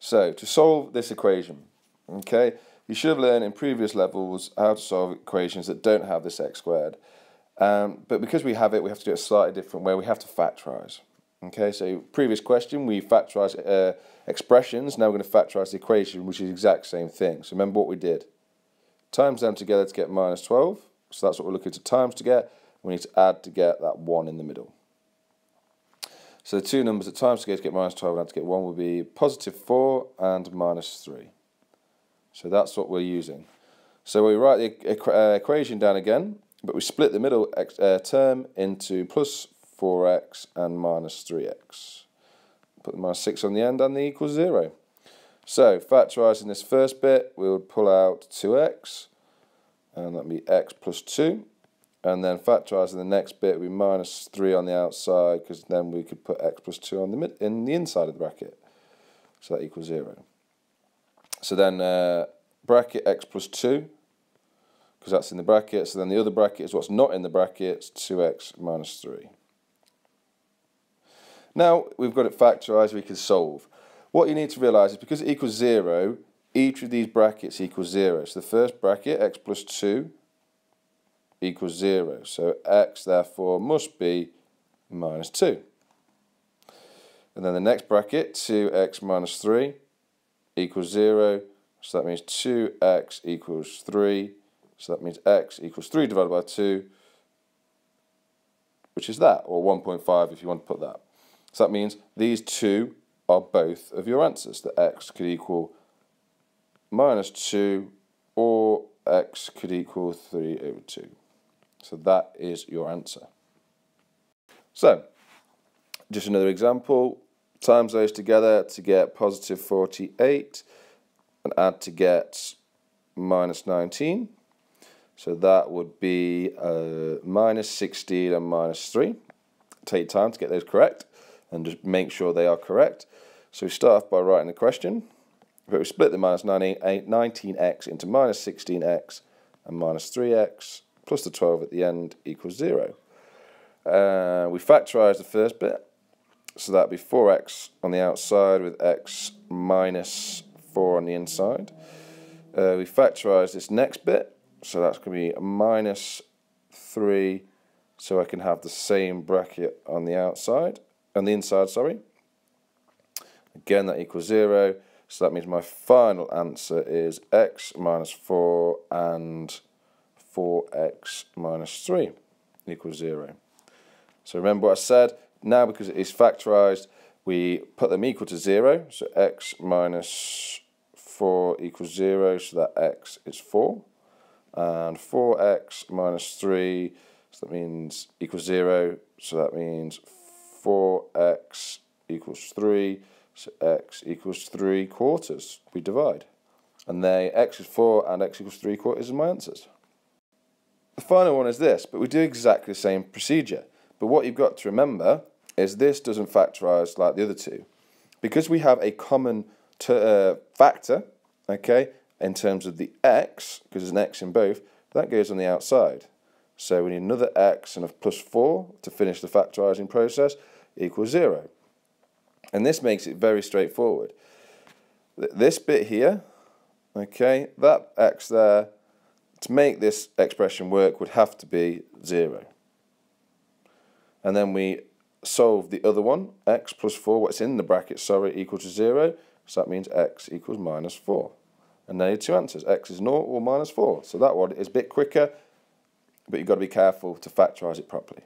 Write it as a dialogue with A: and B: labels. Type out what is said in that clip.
A: So, to solve this equation, okay, you should have learned in previous levels how to solve equations that don't have this x squared. But because we have it, we have to do it a slightly different way. We have to factorise. Okay, so previous question, we factorised expressions. Now we're going to factorise the equation, which is the exact same thing. So remember what we did. Times them together to get minus 12. So that's what we're looking to times to get. We need to add to get that 1 in the middle. So the two numbers that times together to get minus 12 and add to get 1 will be positive 4 and minus 3. So that's what we're using. So we write the equation down again, but we split the middle term into plus 4x and minus 3x. Put the minus 6 on the end and the equals 0. So factorising this first bit, we would pull out 2x, and that would be x plus 2. And then factorising the next bit, we minus 3 on the outside, because then we could put x plus 2 on in the inside of the bracket. So that equals 0. So then bracket x plus 2, because that's in the bracket. So then the other bracket is what's not in the bracket, it's 2x minus 3. Now we've got it factorised, we can solve. What you need to realise is because it equals 0, each of these brackets equals 0. So the first bracket, x plus 2, equals 0. So x therefore must be minus 2. And then the next bracket, 2x minus 3, equals 0. So that means 2x equals 3. So that means x equals 3 divided by 2, which is that, or 1.5 if you want to put that. So that means these two are both of your answers. That x could equal minus 2 or x could equal 3 over 2. So that is your answer. So, just another example. Times those together to get positive 48 and add to get minus 19. So that would be minus 16 and minus 3. Take time to get those correct and just make sure they are correct. So we start off by writing the question. But we split the minus 19x into minus 16x and minus 3x plus the 12 at the end equals 0. We factorise the first bit. So that would be 4x on the outside with x minus 4 on the inside. We factorise this next bit. So that's going to be minus 3, so I can have the same bracket on the outside, on the inside, sorry. Again, that equals 0, so that means my final answer is x minus 4 and 4x minus 3 equals 0. So remember what I said, now because it is factorised, we put them equal to 0, so x minus 4 equals 0, so that x is 4. And 4x minus 3, so that means equals 0, so that means 4x equals 3, so x equals 3 quarters. We divide. And then x is 4 and x equals 3 quarters is my answers. The final one is this, but we do exactly the same procedure. But what you've got to remember is this doesn't factorise like the other two. Because we have a common factor, okay, in terms of the x, because there's an x in both, that goes on the outside. So we need another x and a plus 4 to finish the factorising process equals 0. And this makes it very straightforward. This bit here, okay, that x there, to make this expression work would have to be 0. And then we solve the other one, x plus 4, what's in the bracket, sorry, equal to 0. So that means x equals minus 4. And now you have two answers, x is 0 or minus 4. So that one is a bit quicker, but you've got to be careful to factorise it properly.